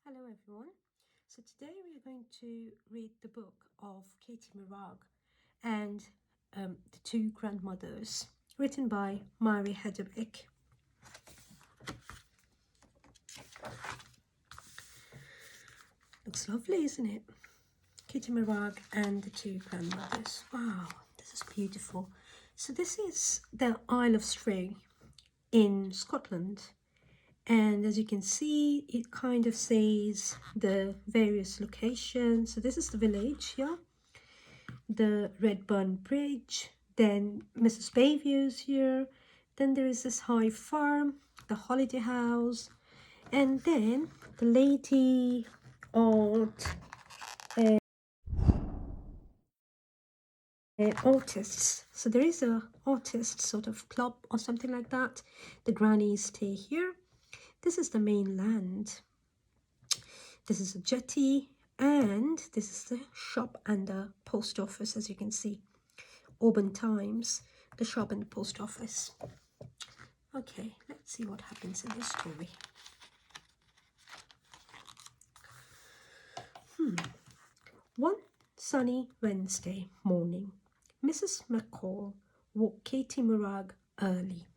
Hello everyone. So today we are going to read the book of Katie Morag and The Two Grandmothers, written by Mary BRIC-IT. Looks lovely, isn't it? Katie Morag and The Two Grandmothers. Wow, this is beautiful. So this is the Isle of Stray in Scotland. And as you can see, it kind of says the various locations. So this is the village here, the Redburn Bridge, then Mrs. Bayview's here, then there is this high farm, the holiday house, and then the lady art artists. So there is a artist sort of club or something like that. The grannies stay here. This is the mainland. This is a jetty, and this is the shop and the post office, as you can see. Auburn Times, the shop and the post office. Okay, let's see what happens in this story. One sunny Wednesday morning, Mrs. McCall woke Katie Morag early.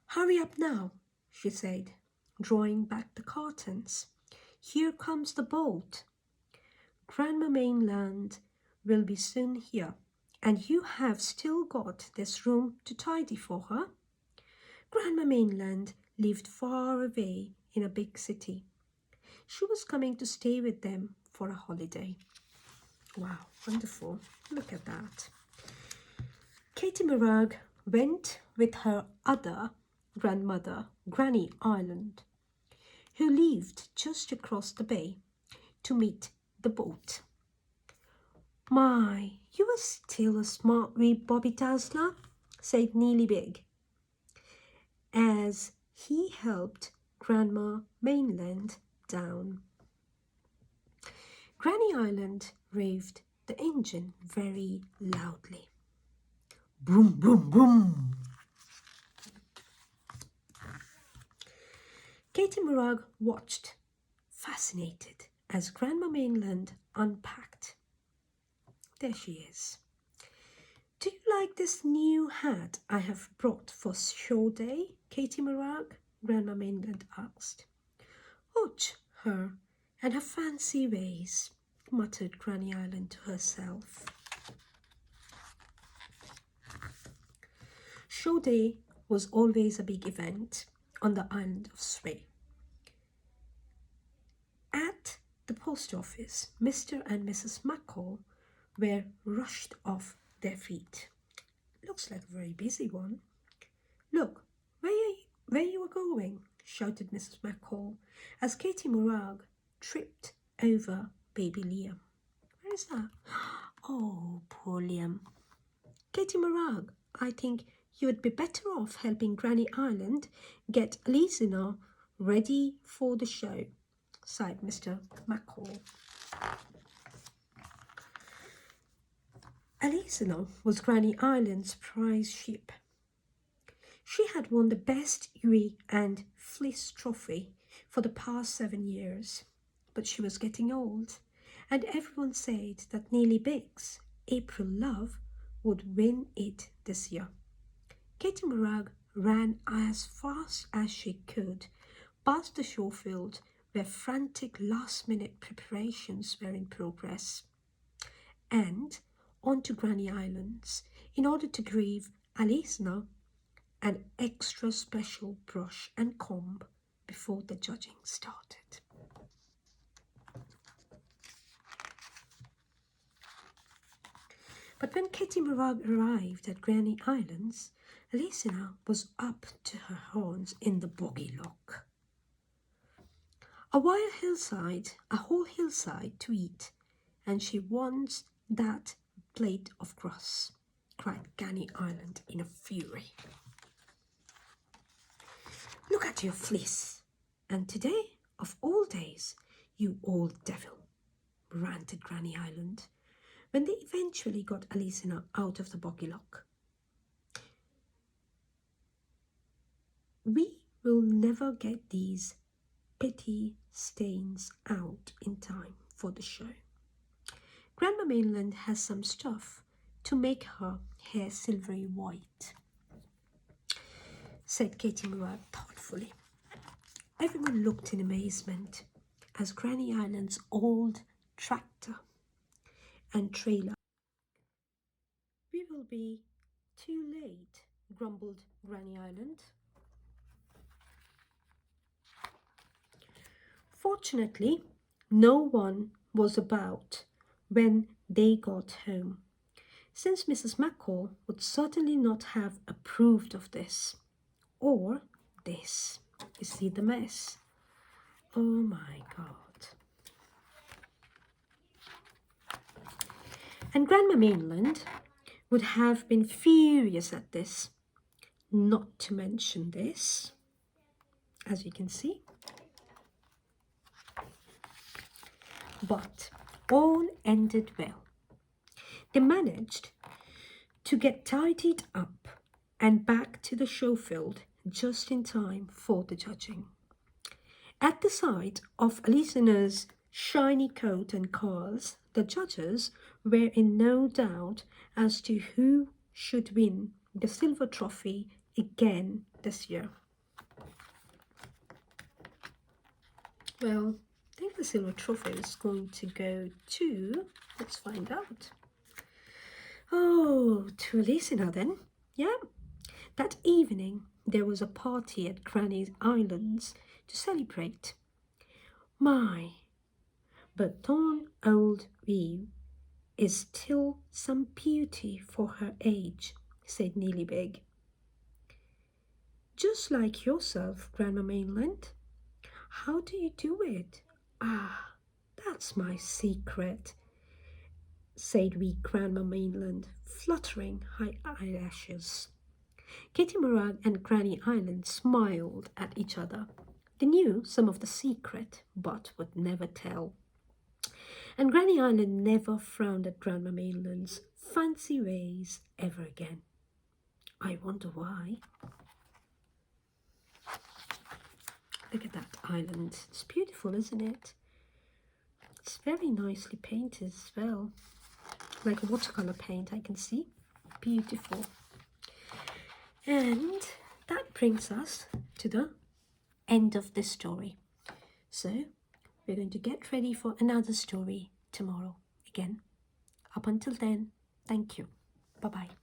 "Hurry up now," she said, drawing back the curtains. "Here comes the boat. Grandma Mainland will be soon here, and you have still got this room to tidy for her." Grandma Mainland lived far away in a big city. She was coming to stay with them for a holiday. Wow, wonderful. Look at that. Katie Morag went with her other grandmother, Granny Island, who lived just across the bay, to meet the boat. "My, you are still a smart wee Bobby Dazzler," said Neely Big, as he helped Grandma Mainland down. Granny Island revved the engine very loudly. Broom, broom, broom. Katie Morag watched, fascinated, as Grandma Mainland unpacked. There she is. "Do you like this new hat I have brought for show day, Katie Morag?" Grandma Mainland asked. "Och, her and her fancy ways," muttered Granny Island to herself. Show day was always a big event on the island of Stray. At the post office, Mr. and Mrs. McCall were rushed off their feet. "Looks like a very busy one." "Look, where you are going," shouted Mrs. McCall as Katie Morag tripped over baby Liam. "Where is that? Oh, poor Liam. Katie Morag, I think you would be better off helping Granny Island get Elisina ready for the show," sighed Mr. McCall. Elisina was Granny Island's prize ship. She had won the Best Ewe and Fleece trophy for the past 7 years, but she was getting old, and everyone said that Neely Big's April Love would win it this year. Katie Morag ran as fast as she could past the show field where frantic last-minute preparations were in progress, and onto Granny Islands in order to give Elisina an extra special brush and comb before the judging started. But when Katie Morag arrived at Granny Islands, Elisina was up to her horns in the boggy lock. A whole hillside to eat, and she wants that plate of grass," cried Granny Island in a fury. "Look at your fleece, and today, of all days, you old devil," ranted Granny Island, when they eventually got Elisina out of the boggy lock. "We will never get these pretty stains out in time for the show. Grandma Mainland has some stuff to make her hair silvery white, said Katie Morag thoughtfully. Everyone looked in amazement as Granny Island's old tractor and trailer. We will be too late, grumbled Granny Island. Fortunately, no one was about when they got home, since Mrs. McCall would certainly not have approved of this or this. You see the mess? Oh my God. And Grandma Mainland would have been furious at this, not to mention this, as you can see. But all ended well. They managed to get tidied up and back to the show field just in time for the judging. At the sight of Alicia's shiny coat and curls, the judges were in no doubt as to who should win the silver trophy again this year. Well, I think the silver trophy is going to go to, let's find out. Oh, to Alicia then. Yeah. That evening there was a party at Granny Islands to celebrate. My, but Dawn Old Eve is still some beauty for her age, said Neelybeg. Just like yourself, Grandma Mainland. How do you do it? Ah, that's my secret, said wee Grandma Mainland, fluttering her eyelashes. Katie Morag and Granny Island smiled at each other. They knew some of the secret, but would never tell. And Granny Island never frowned at Grandma Mainland's fancy ways ever again. I wonder why. Look at that island. It's beautiful, isn't it? It's very nicely painted as well. Like a watercolor paint, I can see. Beautiful. And that brings us to the end of this story. So we're going to get ready for another story tomorrow again. Up until then, thank you. Bye-bye.